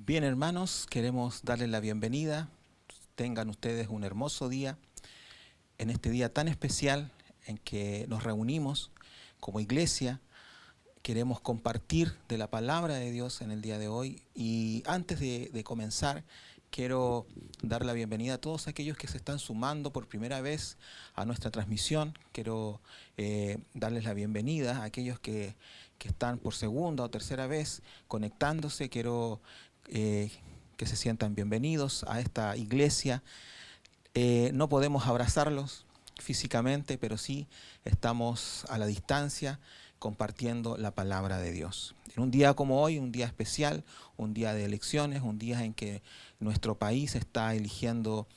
Bien, hermanos, queremos darles la bienvenida. Tengan ustedes un hermoso día en este día tan especial en que nos reunimos como iglesia. Queremos compartir de la palabra de Dios en el día de hoy. Y antes de comenzar, quiero dar la bienvenida a todos aquellos que se están sumando por primera vez a nuestra transmisión. Quiero darles la bienvenida a aquellos que están por segunda o tercera vez conectándose. Quiero que se sientan bienvenidos a esta iglesia. No podemos abrazarlos físicamente, pero sí estamos a la distancia compartiendo la palabra de Dios. En un día como hoy, un día especial, un día de elecciones, un día en que nuestro país está eligiendo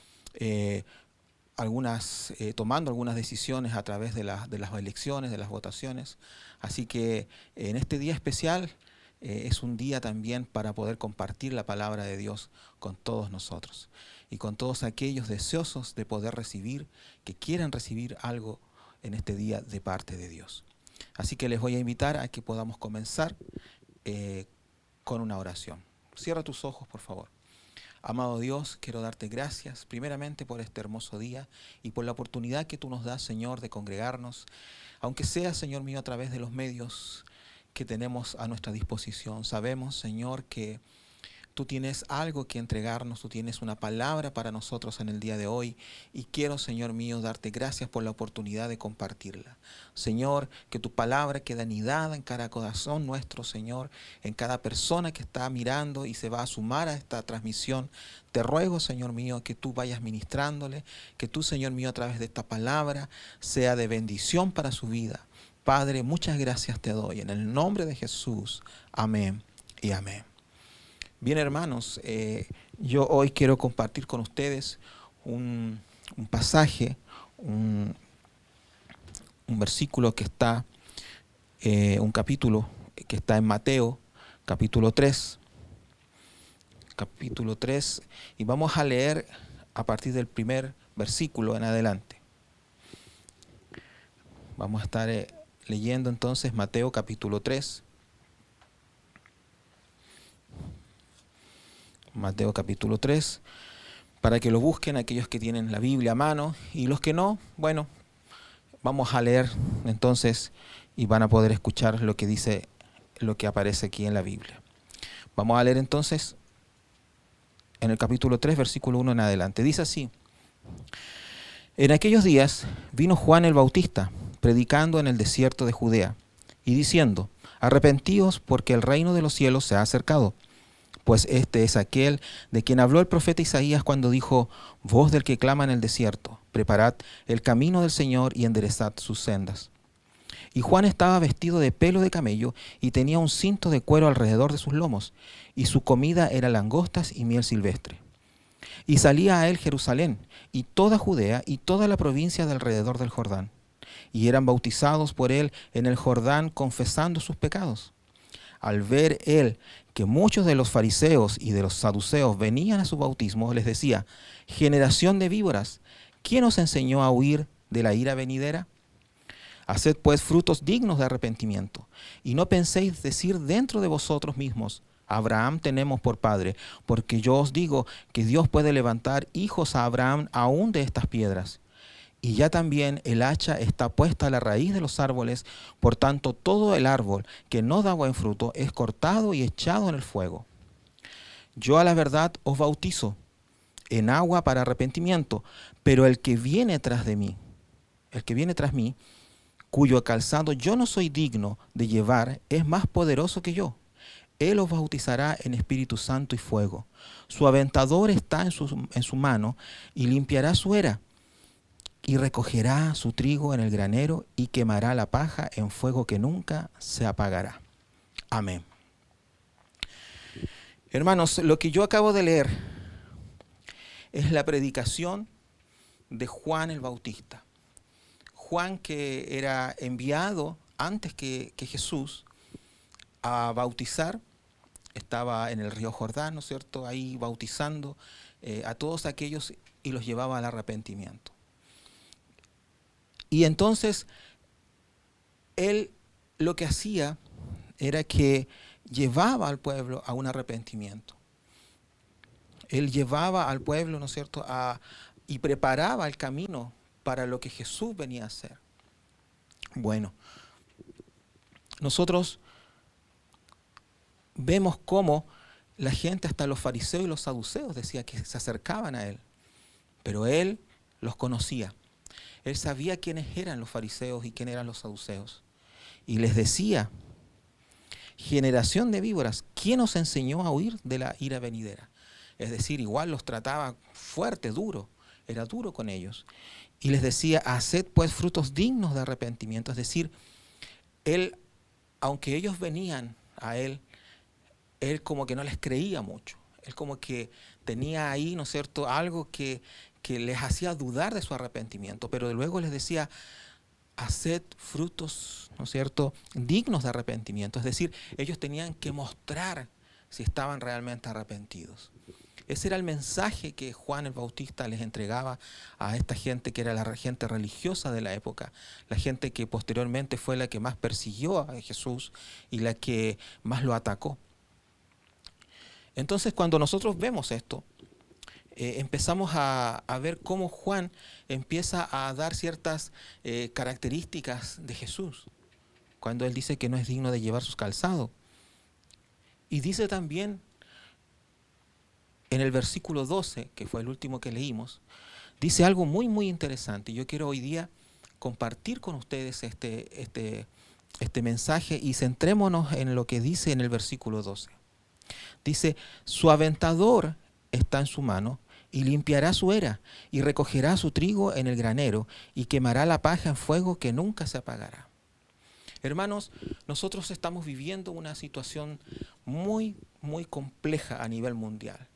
tomando algunas decisiones a través de las elecciones, de las votaciones. Así que en este día especial es un día también para poder compartir la palabra de Dios con todos nosotros y con todos aquellos deseosos de poder recibir, que quieran recibir algo en este día de parte de Dios. Así que les voy a invitar a que podamos comenzar con una oración. Cierra tus ojos, por favor. Amado Dios, quiero darte gracias primeramente por este hermoso día y por la oportunidad que tú nos das, Señor, de congregarnos, aunque sea, Señor mío, a través de los medios que tenemos a nuestra disposición. Sabemos, Señor, que tú tienes algo que entregarnos, tú tienes una palabra para nosotros en el día de hoy y quiero, Señor mío, darte gracias por la oportunidad de compartirla. Señor, que tu palabra quede anidada en cada corazón nuestro, Señor, en cada persona que está mirando y se va a sumar a esta transmisión. Te ruego, Señor mío, que tú vayas ministrándole, que tú, Señor mío, a través de esta palabra sea de bendición para su vida. Padre, muchas gracias te doy en el nombre de Jesús. Amén y amén. Bien, hermanos, yo hoy quiero compartir con ustedes un pasaje, un versículo que está, un capítulo que está en Mateo, capítulo 3, y vamos a leer a partir del primer versículo en adelante. Vamos a estar leyendo entonces Mateo capítulo 3. Mateo capítulo 3, para que lo busquen aquellos que tienen la Biblia a mano y los que no, bueno, vamos a leer entonces y van a poder escuchar lo que dice, lo que aparece aquí en la Biblia. Vamos a leer entonces en el capítulo 3, versículo 1 en adelante. Dice así: En aquellos días vino Juan el Bautista, predicando en el desierto de Judea, y diciendo: Arrepentíos, porque el reino de los cielos se ha acercado. Pues este es aquel de quien habló el profeta Isaías cuando dijo: Voz del que clama en el desierto, preparad el camino del Señor y enderezad sus sendas. Y Juan estaba vestido de pelo de camello y tenía un cinto de cuero alrededor de sus lomos, y su comida era langostas y miel silvestre. Y salía a él Jerusalén, y toda Judea, y toda la provincia de alrededor del Jordán. Y eran bautizados por él en el Jordán, confesando sus pecados. Al ver él que muchos de los fariseos y de los saduceos venían a su bautismo, les decía: generación de víboras, ¿quién os enseñó a huir de la ira venidera? Haced pues frutos dignos de arrepentimiento, y no penséis decir dentro de vosotros mismos: Abraham tenemos por padre, porque yo os digo que Dios puede levantar hijos a Abraham aún de estas piedras. Y ya también el hacha está puesta a la raíz de los árboles, por tanto todo el árbol que no da buen fruto es cortado y echado en el fuego. Yo a la verdad os bautizo en agua para arrepentimiento, pero el que viene tras mí, cuyo calzado yo no soy digno de llevar, es más poderoso que yo. Él os bautizará en Espíritu Santo y fuego. Su aventador está en su mano y limpiará su era, y recogerá su trigo en el granero y quemará la paja en fuego que nunca se apagará. Amén. Hermanos, lo que yo acabo de leer es la predicación de Juan el Bautista. Juan, que era enviado antes que Jesús a bautizar, estaba en el río Jordán, ¿no es cierto?, ahí bautizando a todos aquellos y los llevaba al arrepentimiento. Y entonces, él lo que hacía era que llevaba al pueblo a un arrepentimiento. Él llevaba al pueblo, ¿no es cierto?, y preparaba el camino para lo que Jesús venía a hacer. Bueno, nosotros vemos cómo la gente, hasta los fariseos y los saduceos, decía que se acercaban a él, pero él los conocía. Él sabía quiénes eran los fariseos y quiénes eran los saduceos. Y les decía: generación de víboras, ¿quién os enseñó a huir de la ira venidera? Es decir, igual los trataba fuerte, duro, era duro con ellos. Y les decía: haced pues frutos dignos de arrepentimiento. Es decir, él, aunque ellos venían a él como que no les creía mucho. Él como que tenía ahí, ¿no es cierto?, algo que les hacía dudar de su arrepentimiento, pero luego les decía: haced frutos, ¿no es cierto?, dignos de arrepentimiento. Es decir, ellos tenían que mostrar si estaban realmente arrepentidos. Ese era el mensaje que Juan el Bautista les entregaba a esta gente que era la gente religiosa de la época, la gente que posteriormente fue la que más persiguió a Jesús y la que más lo atacó. Entonces, cuando nosotros vemos esto, empezamos a ver cómo Juan empieza a dar ciertas características de Jesús, cuando él dice que no es digno de llevar sus calzados. Y dice también en el versículo 12, que fue el último que leímos, dice algo muy, muy interesante. Yo quiero hoy día compartir con ustedes este mensaje y centrémonos en lo que dice en el versículo 12. Dice: su aventador está en su mano y limpiará su era y recogerá su trigo en el granero y quemará la paja en fuego que nunca se apagará. Hermanos, nosotros estamos viviendo una situación muy, muy compleja a nivel mundial.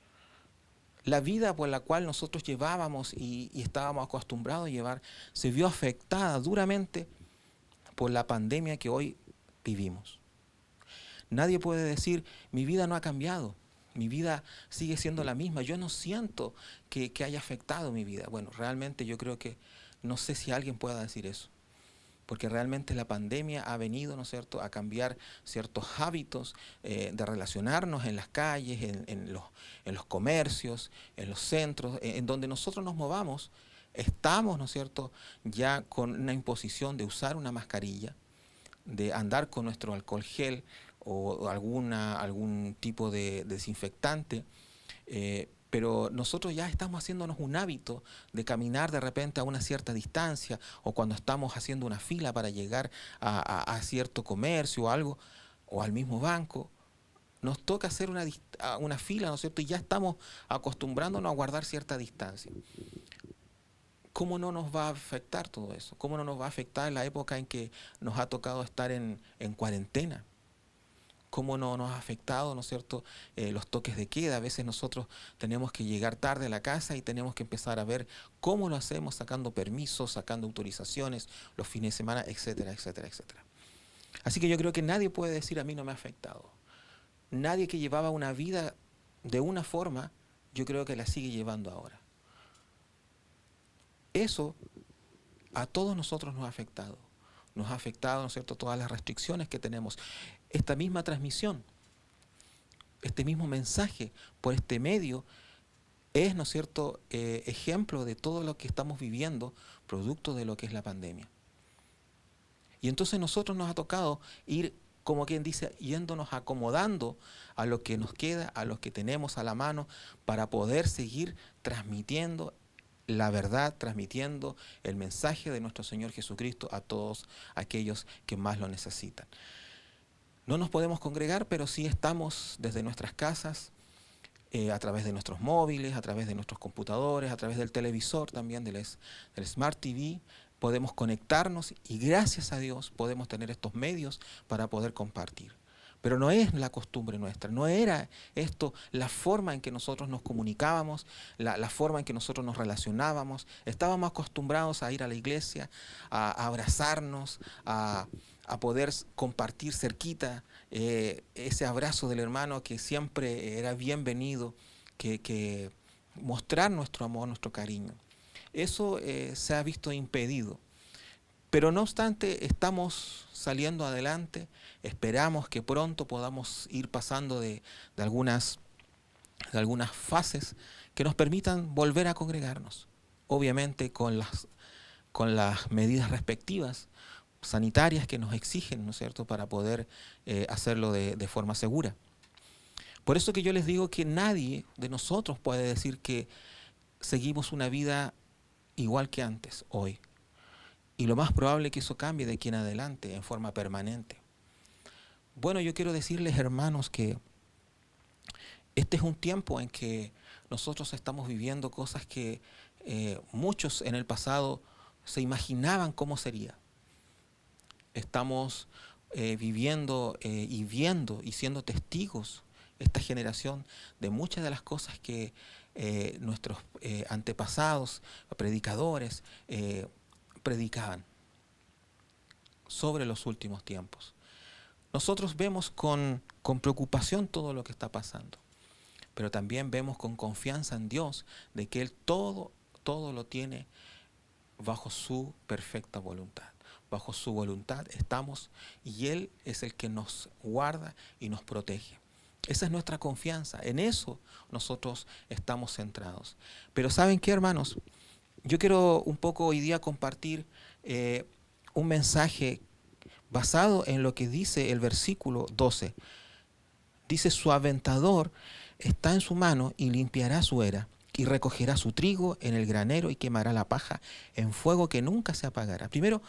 La vida por la cual nosotros llevábamos y estábamos acostumbrados a llevar se vio afectada duramente por la pandemia que hoy vivimos. Nadie puede decir: mi vida no ha cambiado, mi vida sigue siendo la misma, yo no siento que haya afectado mi vida. Bueno, realmente yo creo que no sé si alguien pueda decir eso, porque realmente la pandemia ha venido, ¿no es cierto?, a cambiar ciertos hábitos de relacionarnos en las calles, en los comercios, en los centros, en donde nosotros nos movamos. Estamos, ¿no es cierto?, ya con una imposición de usar una mascarilla, de andar con nuestro alcohol gel o algún tipo de desinfectante, pero nosotros ya estamos haciéndonos un hábito de caminar de repente a una cierta distancia, o cuando estamos haciendo una fila para llegar a cierto comercio o algo, o al mismo banco, nos toca hacer una fila, ¿no es cierto?, y ya estamos acostumbrándonos a guardar cierta distancia. ¿Cómo no nos va a afectar todo eso? ¿Cómo no nos va a afectar la época en que nos ha tocado estar en cuarentena? ¿Cómo no nos ha afectado, ¿no es cierto?, los toques de queda? A veces nosotros tenemos que llegar tarde a la casa y tenemos que empezar a ver cómo lo hacemos, sacando permisos, sacando autorizaciones, los fines de semana, etcétera, etcétera, etcétera. Así que yo creo que nadie puede decir: a mí no me ha afectado. Nadie que llevaba una vida de una forma, yo creo que la sigue llevando ahora. Eso a todos nosotros nos ha afectado. Nos ha afectado, ¿no es cierto?, todas las restricciones que tenemos. Esta misma transmisión, este mismo mensaje por este medio es, ¿no es cierto?, ejemplo de todo lo que estamos viviendo, producto de lo que es la pandemia. Y entonces nosotros nos ha tocado ir, como quien dice, yéndonos acomodando a lo que nos queda, a lo que tenemos a la mano, para poder seguir transmitiendo la verdad, transmitiendo el mensaje de nuestro Señor Jesucristo a todos aquellos que más lo necesitan. No nos podemos congregar, pero sí estamos desde nuestras casas, a través de nuestros móviles, a través de nuestros computadores, a través del televisor también, del Smart TV. Podemos conectarnos y gracias a Dios podemos tener estos medios para poder compartir. Pero no es la costumbre nuestra, no era esto la forma en que nosotros nos comunicábamos, la forma en que nosotros nos relacionábamos. Estábamos acostumbrados a ir a la iglesia, a abrazarnos, a poder compartir cerquita ese abrazo del hermano que siempre era bienvenido, que mostrar nuestro amor, nuestro cariño. Eso se ha visto impedido. Pero no obstante, estamos saliendo adelante, esperamos que pronto podamos ir pasando de algunas de algunas fases que nos permitan volver a congregarnos, obviamente con las medidas respectivas sanitarias que nos exigen, ¿no es cierto?, para poder hacerlo de forma segura. Por eso que yo les digo que nadie de nosotros puede decir que seguimos una vida igual que antes, hoy. Y lo más probable es que eso cambie de aquí en adelante, en forma permanente. Bueno, yo quiero decirles, hermanos, que este es un tiempo en que nosotros estamos viviendo cosas que muchos en el pasado se imaginaban cómo sería. Estamos viviendo y viendo y siendo testigos, esta generación, de muchas de las cosas que nuestros antepasados, predicadores, predicaban sobre los últimos tiempos. Nosotros vemos con preocupación todo lo que está pasando, pero también vemos con confianza en Dios de que Él todo lo tiene bajo su perfecta voluntad. Bajo su voluntad estamos y Él es el que nos guarda y nos protege. Esa es nuestra confianza, en eso nosotros estamos centrados. Pero ¿saben qué, hermanos? Yo quiero un poco hoy día compartir un mensaje basado en lo que dice el versículo 12. Dice: su aventador está en su mano y limpiará su era, y recogerá su trigo en el granero y quemará la paja en fuego que nunca se apagará. Primero,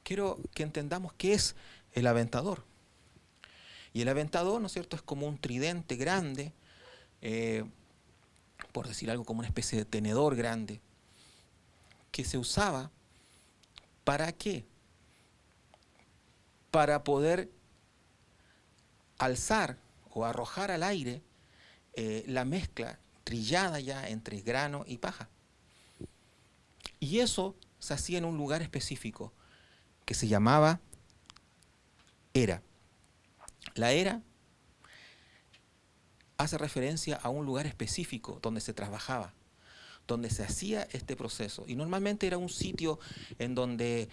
quiero que entendamos qué es el aventador. Y el aventador, ¿no es cierto?, es como un tridente grande, por decir algo, como una especie de tenedor grande, que se usaba ¿para qué? Para poder alzar o arrojar al aire la mezcla trillada ya entre grano y paja. Y eso se hacía en un lugar específico que se llamaba era. La era hace referencia a un lugar específico donde se trabajaba, donde se hacía este proceso. Y normalmente era un sitio en donde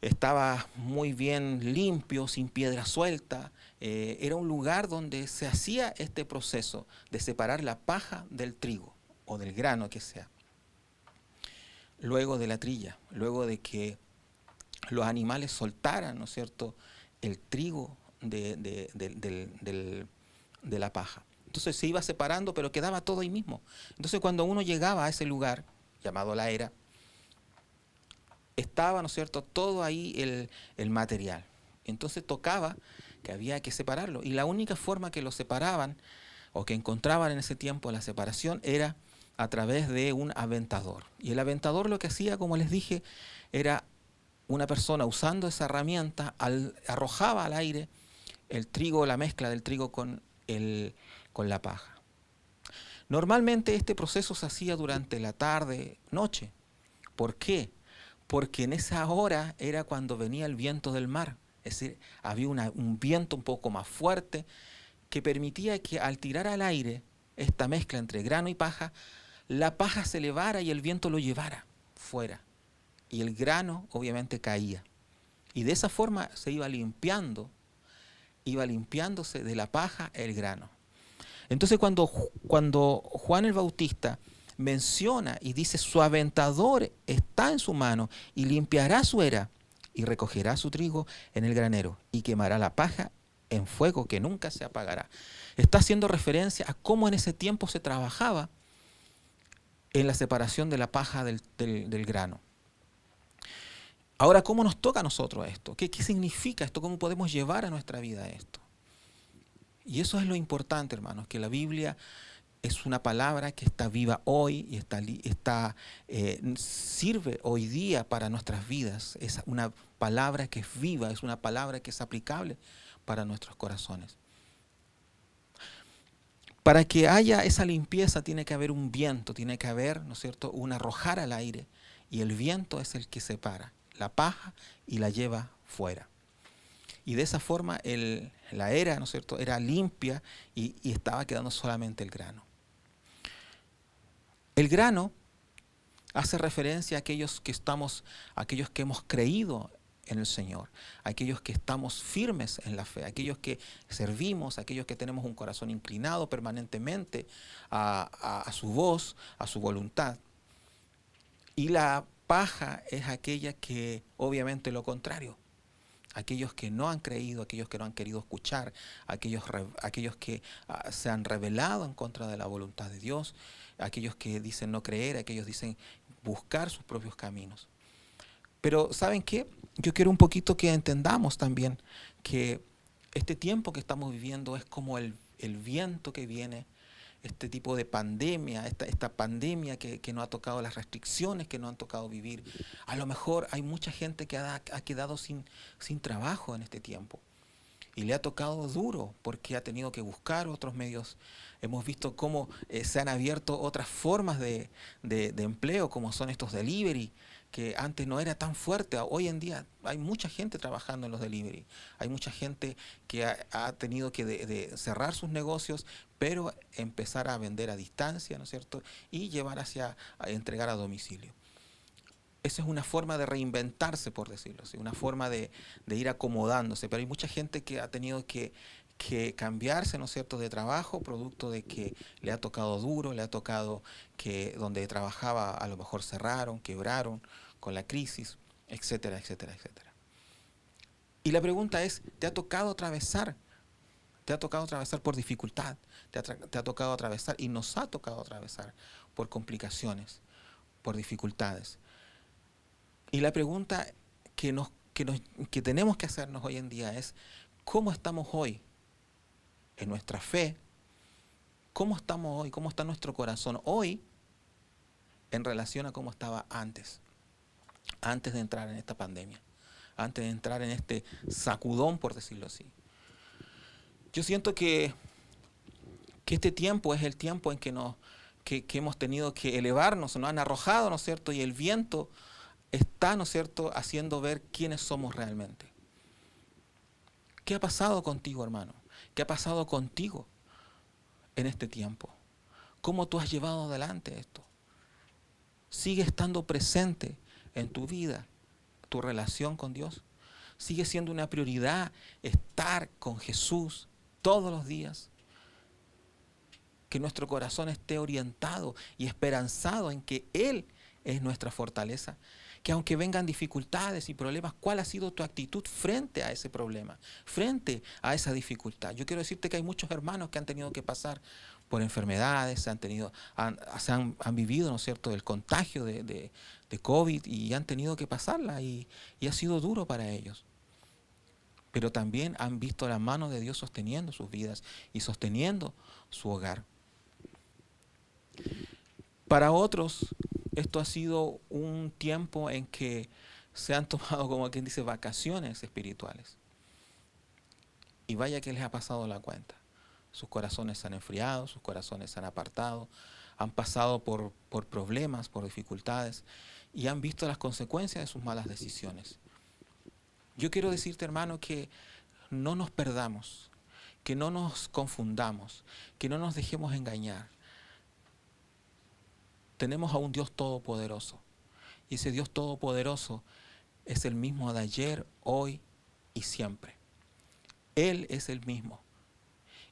estaba muy bien limpio, sin piedra suelta. Era un lugar donde se hacía este proceso de separar la paja del trigo o del grano que sea. Luego de la trilla, luego de que los animales soltaran, ¿no es cierto?, el trigo de la paja. Entonces se iba separando, pero quedaba todo ahí mismo. Entonces cuando uno llegaba a ese lugar, llamado la era, estaba, ¿no es cierto?, todo ahí el material. Entonces tocaba que había que separarlo. Y la única forma que lo separaban, o que encontraban en ese tiempo la separación, era a través de un aventador. Y el aventador lo que hacía, como les dije, era una persona usando esa herramienta, arrojaba al aire el trigo, la mezcla del trigo con la paja. Normalmente este proceso se hacía durante la tarde, noche. ¿Por qué? Porque en esa hora era cuando venía el viento del mar. Es decir, había un viento un poco más fuerte que permitía que al tirar al aire esta mezcla entre grano y paja, la paja se elevara y el viento lo llevara fuera. Y el grano obviamente caía. Y de esa forma se iba limpiándose de la paja el grano. Entonces cuando Juan el Bautista menciona y dice: su aventador está en su mano y limpiará su era y recogerá su trigo en el granero y quemará la paja en fuego que nunca se apagará. Está haciendo referencia a cómo en ese tiempo se trabajaba en la separación de la paja del grano. Ahora, ¿cómo nos toca a nosotros esto? ¿Qué significa esto? ¿Cómo podemos llevar a nuestra vida esto? Y eso es lo importante, hermanos, que la Biblia es una palabra que está viva hoy y sirve hoy día para nuestras vidas. Es una palabra que es viva, es una palabra que es aplicable para nuestros corazones. Para que haya esa limpieza tiene que haber un viento, tiene que haber, ¿no es cierto?, un arrojar al aire, y el viento es el que separa la paja y la lleva fuera. Y de esa forma la era, ¿no es cierto?, era limpia y estaba quedando solamente el grano. El grano hace referencia a aquellos que hemos creído en el Señor, aquellos que estamos firmes en la fe, aquellos que servimos, aquellos que tenemos un corazón inclinado permanentemente a su voz, a su voluntad. Y la paja es aquella que, obviamente, lo contrario. Aquellos que no han creído, aquellos que no han querido escuchar, aquellos que se han rebelado en contra de la voluntad de Dios, aquellos que dicen no creer, aquellos dicen buscar sus propios caminos. Pero ¿saben qué? Yo quiero un poquito que entendamos también que este tiempo que estamos viviendo es como el viento que viene, este tipo de pandemia, esta pandemia que nos ha tocado, las restricciones que nos han tocado vivir. A lo mejor hay mucha gente que ha quedado sin trabajo en este tiempo. Y le ha tocado duro porque ha tenido que buscar otros medios. Hemos visto cómo se han abierto otras formas de empleo, como son estos delivery, que antes no era tan fuerte. Hoy en día hay mucha gente trabajando en los delivery. Hay mucha gente que ha tenido que de cerrar sus negocios, pero empezar a vender a distancia, ¿no es cierto? Y llevar a entregar a domicilio. Esa es una forma de reinventarse, por decirlo así, una forma de ir acomodándose. Pero hay mucha gente que ha tenido que cambiarse, ¿no es cierto?, de trabajo, producto de que le ha tocado duro, le ha tocado que donde trabajaba a lo mejor cerraron, quebraron con la crisis, etcétera, etcétera, etcétera. Y la pregunta es, ¿te ha tocado atravesar? ¿Te ha tocado atravesar por dificultad? ¿Te ha tocado atravesar? Y nos ha tocado atravesar por complicaciones, por dificultades. Y la pregunta que tenemos que hacernos hoy en día es, ¿cómo estamos hoy en nuestra fe? ¿Cómo estamos hoy? ¿Cómo está nuestro corazón hoy en relación a cómo estaba antes de entrar en esta pandemia, antes de entrar en este sacudón, por decirlo así? Yo siento que este tiempo es el tiempo en que hemos tenido que elevarnos, nos han arrojado, ¿no es cierto? Y el viento está, ¿no es cierto?, haciendo ver quiénes somos realmente. ¿Qué ha pasado contigo, hermano? ¿Qué ha pasado contigo en este tiempo? ¿Cómo tú has llevado adelante esto? ¿Sigue estando presente en tu vida tu relación con Dios? ¿Sigue siendo una prioridad estar con Jesús todos los días? Que nuestro corazón esté orientado y esperanzado en que Él es nuestra fortaleza. Que aunque vengan dificultades y problemas, ¿cuál ha sido tu actitud frente a ese problema? Frente a esa dificultad. Yo quiero decirte que hay muchos hermanos que han tenido que pasar por enfermedades, han vivido, ¿no es cierto?, el contagio de COVID y han tenido que pasarla y ha sido duro para ellos. Pero también han visto la mano de Dios sosteniendo sus vidas y sosteniendo su hogar. Para otros, esto ha sido un tiempo en que se han tomado, como quien dice, vacaciones espirituales. Y vaya que les ha pasado la cuenta. Sus corazones se han enfriado, sus corazones se han apartado, han pasado por problemas, por dificultades y han visto las consecuencias de sus malas decisiones. Yo quiero decirte, hermano, que no nos perdamos, que no nos confundamos, que no nos dejemos engañar. Tenemos a un Dios todopoderoso. Y ese Dios todopoderoso es el mismo de ayer, hoy y siempre. Él es el mismo.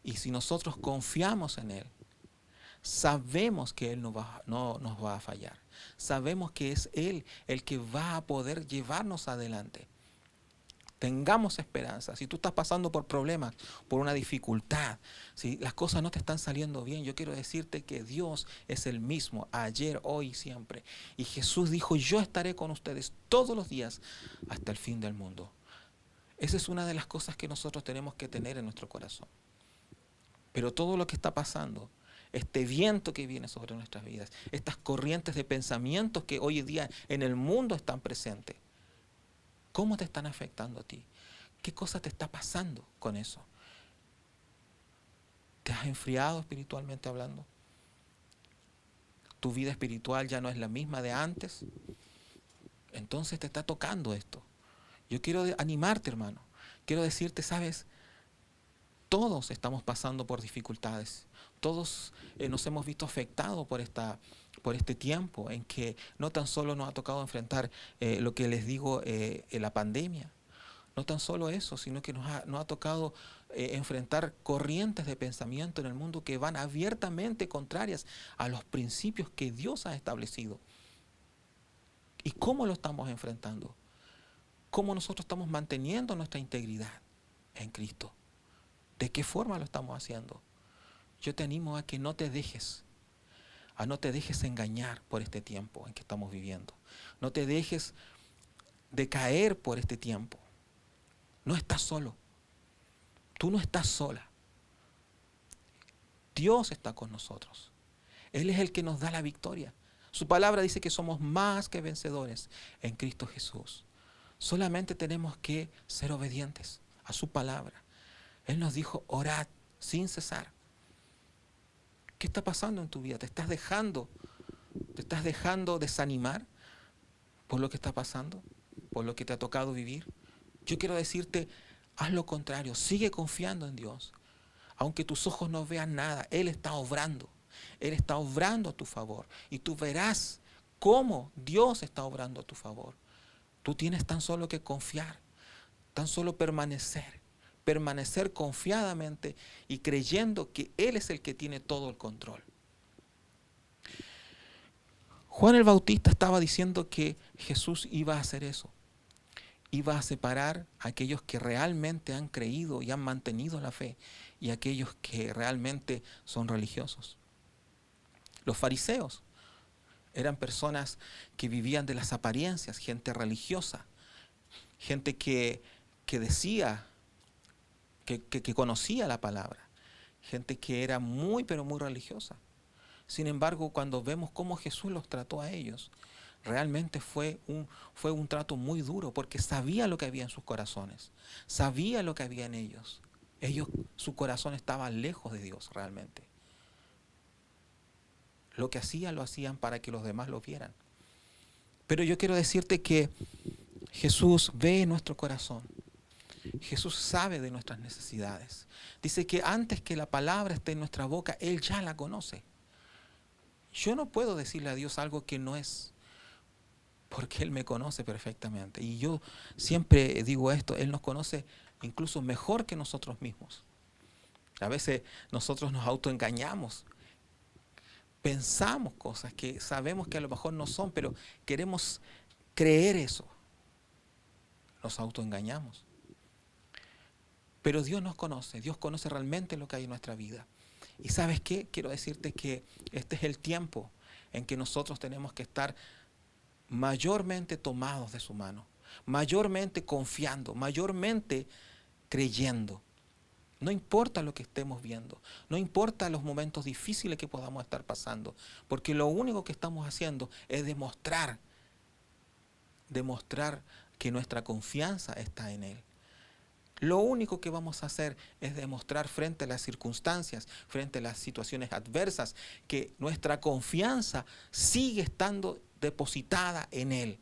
Y si nosotros confiamos en Él, sabemos que Él no nos va a fallar. Sabemos que es Él el que va a poder llevarnos adelante. Tengamos esperanza. Si tú estás pasando por problemas, por una dificultad, si las cosas no te están saliendo bien, yo quiero decirte que Dios es el mismo, ayer, hoy y siempre. Y Jesús dijo, yo estaré con ustedes todos los días hasta el fin del mundo. Esa es una de las cosas que nosotros tenemos que tener en nuestro corazón. Pero todo lo que está pasando, este viento que viene sobre nuestras vidas, estas corrientes de pensamientos que hoy en día en el mundo están presentes, ¿cómo te están afectando a ti? ¿Qué cosa te está pasando con eso? ¿Te has enfriado espiritualmente hablando? ¿Tu vida espiritual ya no es la misma de antes? Entonces te está tocando esto. Yo quiero animarte, hermano. Quiero decirte, ¿sabes? Todos estamos pasando por dificultades. Todos nos hemos visto afectados por por este tiempo en que no tan solo nos ha tocado enfrentar lo que les digo, la pandemia. No tan solo eso, sino que nos ha tocado enfrentar corrientes de pensamiento en el mundo que van abiertamente contrarias a los principios que Dios ha establecido. ¿Y cómo lo estamos enfrentando? ¿Cómo nosotros estamos manteniendo nuestra integridad en Cristo? ¿De qué forma lo estamos haciendo? Yo te animo a que no te dejes engañar por este tiempo en que estamos viviendo. No te dejes decaer por este tiempo. No estás solo. Tú no estás sola. Dios está con nosotros. Él es el que nos da la victoria. Su palabra dice que somos más que vencedores en Cristo Jesús. Solamente tenemos que ser obedientes a su palabra. Él nos dijo, orad sin cesar. ¿Qué está pasando en tu vida? ¿Te estás dejando desanimar por lo que está pasando? ¿Por lo que te ha tocado vivir? Yo quiero decirte, haz lo contrario, sigue confiando en Dios. Aunque tus ojos no vean nada, Él está obrando. Él está obrando a tu favor. Y tú verás cómo Dios está obrando a tu favor. Tú tienes tan solo que confiar, tan solo permanecer confiadamente y creyendo que Él es el que tiene todo el control. Juan el Bautista estaba diciendo que Jesús iba a hacer eso. Iba a separar a aquellos que realmente han creído y han mantenido la fe y a aquellos que realmente son religiosos. Los fariseos eran personas que vivían de las apariencias, gente religiosa, gente que decía, que conocía la palabra, gente que era muy pero muy religiosa. Sin embargo, cuando vemos cómo Jesús los trató a ellos, realmente fue un trato muy duro, porque sabía lo que había en sus corazones, sabía lo que había en ellos. Su corazón estaba lejos de Dios realmente. Lo que hacían, lo hacían para que los demás lo vieran. Pero yo quiero decirte que Jesús ve nuestro corazón. Jesús sabe de nuestras necesidades. Dice que antes que la palabra esté en nuestra boca, Él ya la conoce. Yo no puedo decirle a Dios algo que no es, porque Él me conoce perfectamente. Y yo siempre digo esto, Él nos conoce incluso mejor que nosotros mismos. A veces nosotros nos autoengañamos. Pensamos cosas que sabemos que a lo mejor no son, pero queremos creer eso. Nos autoengañamos. Pero Dios nos conoce, Dios conoce realmente lo que hay en nuestra vida. ¿Y sabes qué? Quiero decirte que este es el tiempo en que nosotros tenemos que estar mayormente tomados de su mano, mayormente confiando, mayormente creyendo. No importa lo que estemos viendo, no importa los momentos difíciles que podamos estar pasando, porque lo único que estamos haciendo es demostrar que nuestra confianza está en Él. Lo único que vamos a hacer es demostrar frente a las circunstancias, frente a las situaciones adversas, que nuestra confianza sigue estando depositada en Él.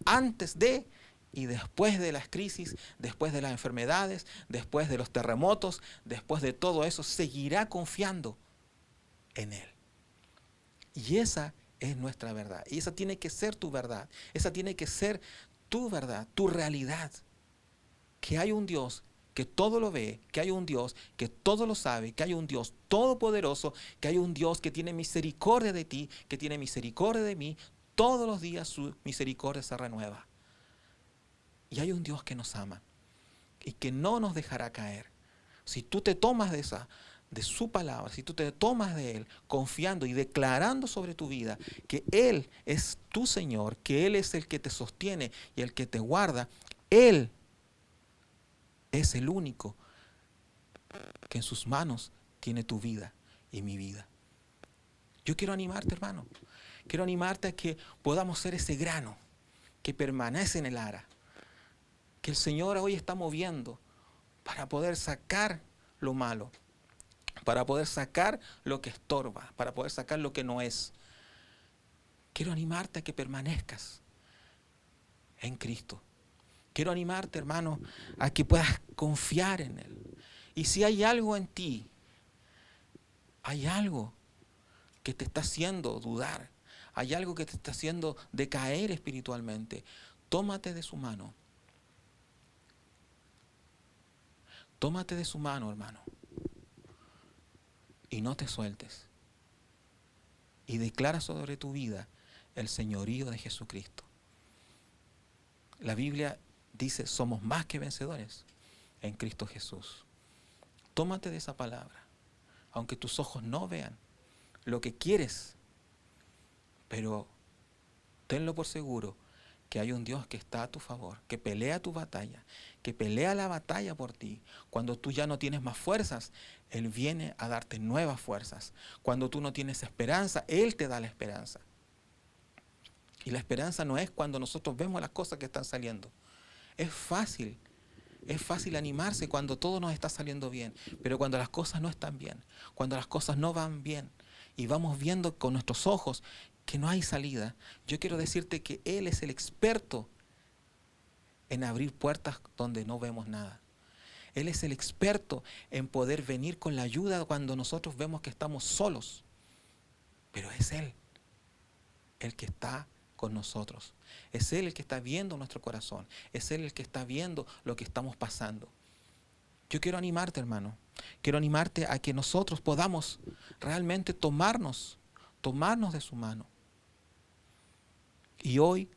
Antes de y después de las crisis, después de las enfermedades, después de los terremotos, después de todo eso, seguirá confiando en Él. Y esa es nuestra verdad. Y esa tiene que ser tu verdad. Esa tiene que ser tu verdad, tu realidad. Que hay un Dios que todo lo ve, que hay un Dios que todo lo sabe, que hay un Dios todopoderoso, que hay un Dios que tiene misericordia de ti, que tiene misericordia de mí. Todos los días su misericordia se renueva. Y hay un Dios que nos ama y que no nos dejará caer. Si tú te tomas de su palabra, si tú te tomas de Él, confiando y declarando sobre tu vida que Él es tu Señor, que Él es el que te sostiene y el que te guarda, Él es el único que en sus manos tiene tu vida y mi vida. Yo quiero animarte, hermano. Quiero animarte a que podamos ser ese grano que permanece en el ara, que el Señor hoy está moviendo para poder sacar lo malo, para poder sacar lo que estorba, para poder sacar lo que no es. Quiero animarte a que permanezcas en Cristo. Quiero animarte, hermano, a que puedas confiar en Él. Y si hay algo en ti, hay algo que te está haciendo dudar, hay algo que te está haciendo decaer espiritualmente, tómate de su mano. Tómate de su mano, hermano, y no te sueltes. Y declara sobre tu vida el señorío de Jesucristo. La Biblia dice, somos más que vencedores en Cristo Jesús. Tómate de esa palabra, aunque tus ojos no vean lo que quieres, pero tenlo por seguro que hay un Dios que está a tu favor, que pelea tu batalla, que pelea la batalla por ti. Cuando tú ya no tienes más fuerzas, Él viene a darte nuevas fuerzas. Cuando tú no tienes esperanza, Él te da la esperanza. Y la esperanza no es cuando nosotros vemos las cosas que están saliendo. Es fácil animarse cuando todo nos está saliendo bien, pero cuando las cosas no están bien, cuando las cosas no van bien y vamos viendo con nuestros ojos que no hay salida, yo quiero decirte que Él es el experto en abrir puertas donde no vemos nada. Él es el experto en poder venir con la ayuda cuando nosotros vemos que estamos solos, pero es Él el que está con nosotros. Es Él el que está viendo nuestro corazón. Es Él el que está viendo lo que estamos pasando. Yo quiero animarte, hermano. Quiero animarte a que nosotros podamos realmente tomarnos de su mano. Y hoy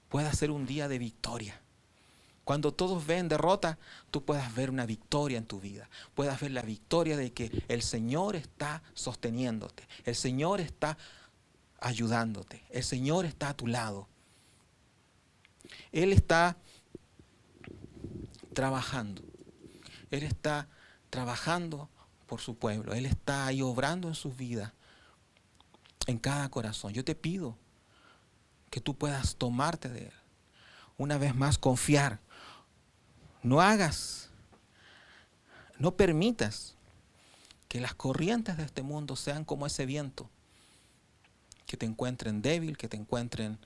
pueda ser un día de victoria. Cuando todos ven derrota, tú puedas ver una victoria en tu vida. Puedas ver la victoria de que el Señor está sosteniéndote. El Señor está ayudándote. El Señor está a tu lado. Él está trabajando. Él está trabajando por su pueblo. Él está ahí obrando en sus vidas, en cada corazón. Yo te pido que tú puedas tomarte de Él. Una vez más, confiar. No permitas que las corrientes de este mundo sean como ese viento, que te encuentren débil, que te encuentren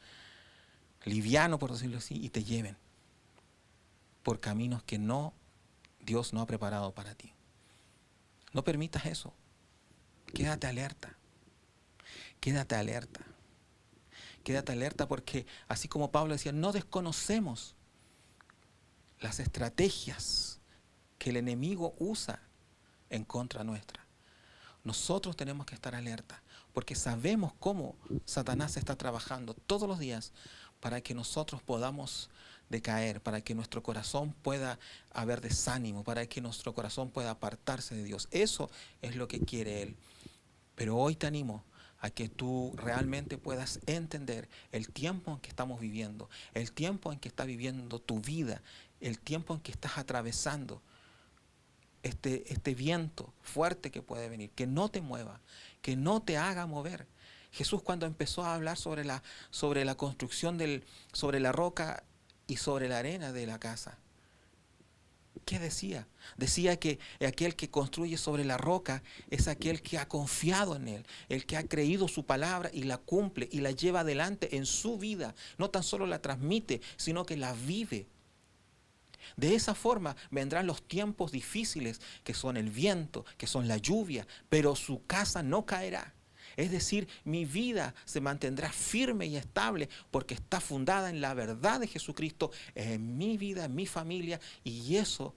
liviano, por decirlo así, y te lleven por caminos que Dios no ha preparado para ti. No permitas eso. Quédate alerta. Quédate alerta. Quédate alerta porque, así como Pablo decía, no desconocemos las estrategias que el enemigo usa en contra nuestra. Nosotros tenemos que estar alerta porque sabemos cómo Satanás está trabajando todos los días para que nosotros podamos decaer, para que nuestro corazón pueda haber desánimo, para que nuestro corazón pueda apartarse de Dios. Eso es lo que quiere Él. Pero hoy te animo a que tú realmente puedas entender el tiempo en que estamos viviendo, el tiempo en que está viviendo tu vida, el tiempo en que estás atravesando este viento fuerte que puede venir, que no te mueva, que no te haga mover. Jesús, cuando empezó a hablar sobre la construcción sobre la roca y sobre la arena de la casa, ¿qué decía? Decía que aquel que construye sobre la roca es aquel que ha confiado en Él, el que ha creído su palabra y la cumple y la lleva adelante en su vida. No tan solo la transmite, sino que la vive. De esa forma vendrán los tiempos difíciles, que son el viento, que son la lluvia, pero su casa no caerá. Es decir, mi vida se mantendrá firme y estable porque está fundada en la verdad de Jesucristo, en mi vida, en mi familia, y eso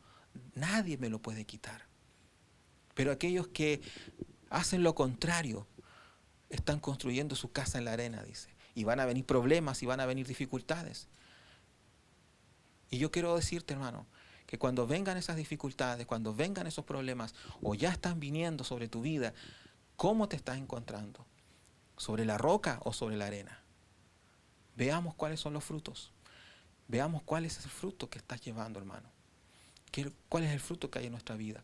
nadie me lo puede quitar. Pero aquellos que hacen lo contrario, están construyendo su casa en la arena, dice, y van a venir problemas y van a venir dificultades. Y yo quiero decirte, hermano, que cuando vengan esas dificultades, cuando vengan esos problemas, o ya están viniendo sobre tu vida, ¿cómo te estás encontrando? ¿Sobre la roca o sobre la arena? Veamos cuáles son los frutos. Veamos cuál es el fruto que estás llevando, hermano. ¿Cuál es el fruto que hay en nuestra vida?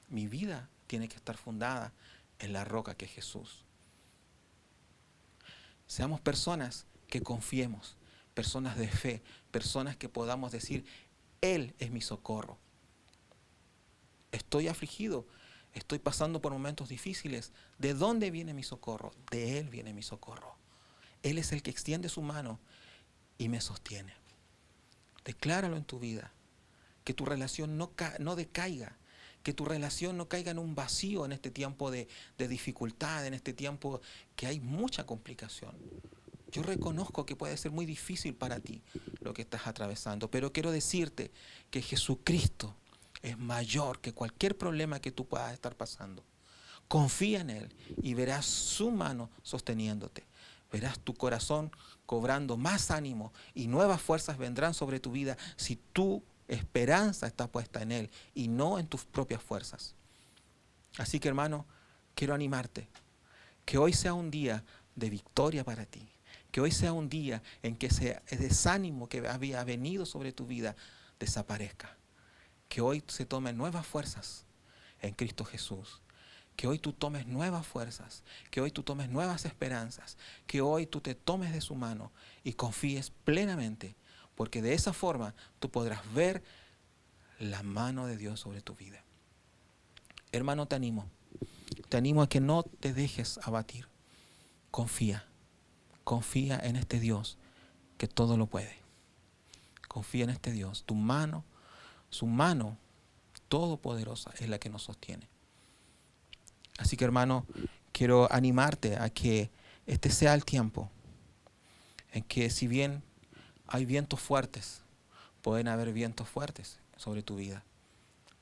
Mi vida tiene que estar fundada en la roca que es Jesús. Seamos personas que confiemos, personas de fe, personas que podamos decir, Él es mi socorro. Estoy afligido, estoy pasando por momentos difíciles. ¿De dónde viene mi socorro? De Él viene mi socorro. Él es el que extiende su mano y me sostiene. Decláralo en tu vida, que tu relación no decaiga, que tu relación no caiga en un vacío en este tiempo de dificultad, en este tiempo que hay mucha complicación. Yo reconozco que puede ser muy difícil para ti lo que estás atravesando, pero quiero decirte que Jesucristo es mayor que cualquier problema que tú puedas estar pasando. Confía en Él y verás su mano sosteniéndote. Verás tu corazón cobrando más ánimo y nuevas fuerzas vendrán sobre tu vida si tu esperanza está puesta en Él y no en tus propias fuerzas. Así que, hermano, quiero animarte. Que hoy sea un día de victoria para ti. Que hoy sea un día en que ese desánimo que había venido sobre tu vida desaparezca. Que hoy se tomen nuevas fuerzas en Cristo Jesús. Que hoy tú tomes nuevas fuerzas, que hoy tú tomes nuevas esperanzas, que hoy tú te tomes de su mano y confíes plenamente, porque de esa forma tú podrás ver la mano de Dios sobre tu vida. Hermano, te animo a que no te dejes abatir. Confía en este Dios que todo lo puede. Confía en este Dios. Su mano todopoderosa es la que nos sostiene. Así que, hermano, quiero animarte a que este sea el tiempo en que, si bien hay vientos fuertes, pueden haber vientos fuertes sobre tu vida,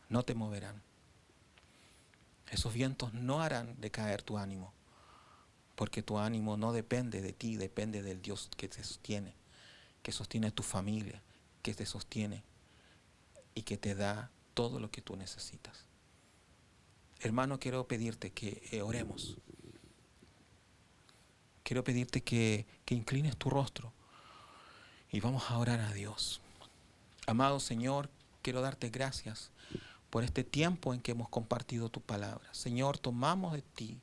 no te moverán. Esos vientos no harán decaer tu ánimo, porque tu ánimo no depende de ti, depende del Dios que te sostiene, que sostiene tu familia, que te sostiene y que te da todo lo que tú necesitas. Hermano, quiero pedirte que oremos. Quiero pedirte que inclines tu rostro y vamos a orar a Dios. Amado Señor, quiero darte gracias por este tiempo en que hemos compartido tu palabra. Señor, tomamos de ti,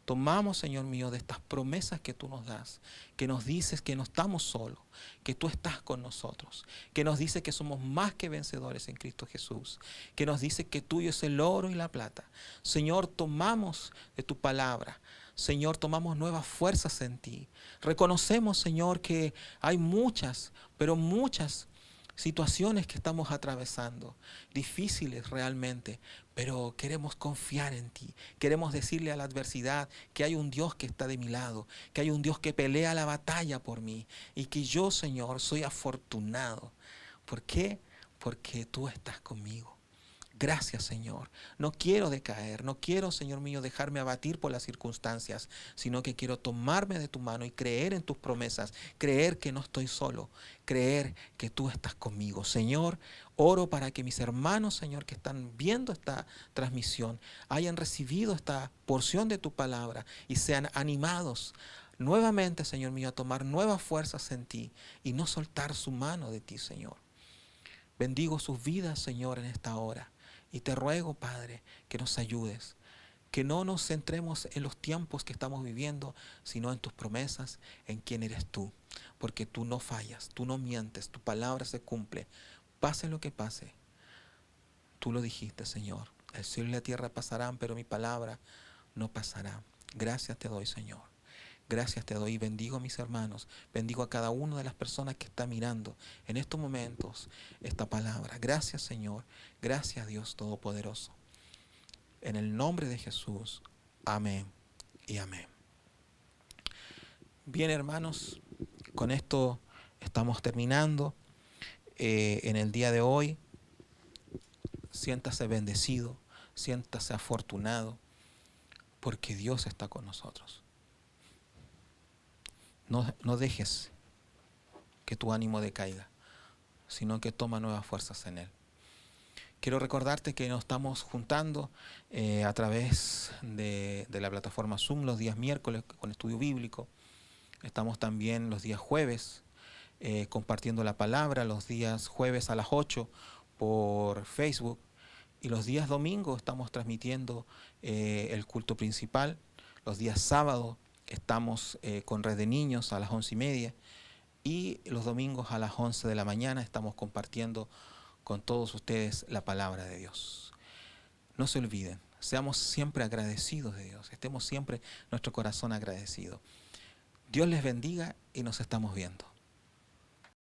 tomamos, Señor mío, de estas promesas que tú nos das, que nos dices que no estamos solos, que tú estás con nosotros, que nos dice que somos más que vencedores en Cristo Jesús, que nos dice que tuyo es el oro y la plata. Señor, tomamos de tu palabra. Señor, tomamos nuevas fuerzas en ti. Reconocemos, Señor, que hay muchas, pero muchas situaciones que estamos atravesando, difíciles realmente, pero queremos confiar en ti. Queremos decirle a la adversidad que hay un Dios que está de mi lado, que hay un Dios que pelea la batalla por mí y que yo, Señor, soy afortunado. ¿Por qué? Porque tú estás conmigo. Gracias, Señor. No quiero decaer, no quiero, Señor mío, dejarme abatir por las circunstancias, sino que quiero tomarme de tu mano y creer en tus promesas, creer que no estoy solo, creer que tú estás conmigo. Señor, oro para que mis hermanos, Señor, que están viendo esta transmisión, hayan recibido esta porción de tu palabra y sean animados nuevamente, Señor mío, a tomar nuevas fuerzas en ti y no soltar su mano de ti, Señor. Bendigo sus vidas, Señor, en esta hora. Y te ruego, Padre, que nos ayudes, que no nos centremos en los tiempos que estamos viviendo, sino en tus promesas, en quién eres tú. Porque tú no fallas, tú no mientes, tu palabra se cumple. Pase lo que pase, tú lo dijiste, Señor. El cielo y la tierra pasarán, pero mi palabra no pasará. Gracias te doy, Señor. Gracias te doy y bendigo a mis hermanos, bendigo a cada una de las personas que está mirando en estos momentos esta palabra. Gracias, Señor, gracias, Dios Todopoderoso. En el nombre de Jesús, amén y amén. Bien, hermanos, con esto estamos terminando en el día de hoy. Siéntase bendecido, siéntase afortunado, porque Dios está con nosotros. No dejes que tu ánimo decaiga, sino que toma nuevas fuerzas en Él. Quiero recordarte que nos estamos juntando a través de la plataforma Zoom los días miércoles con estudio bíblico. Estamos también los días jueves compartiendo la palabra, los días jueves a las 8 por Facebook. Y los días domingos estamos transmitiendo el culto principal. Los días sábados estamos con Red de Niños a las 11:30. Y los domingos a las 11 de la mañana estamos compartiendo con todos ustedes la palabra de Dios. No se olviden, seamos siempre agradecidos de Dios. Estemos siempre nuestro corazón agradecido. Dios les bendiga y nos estamos viendo.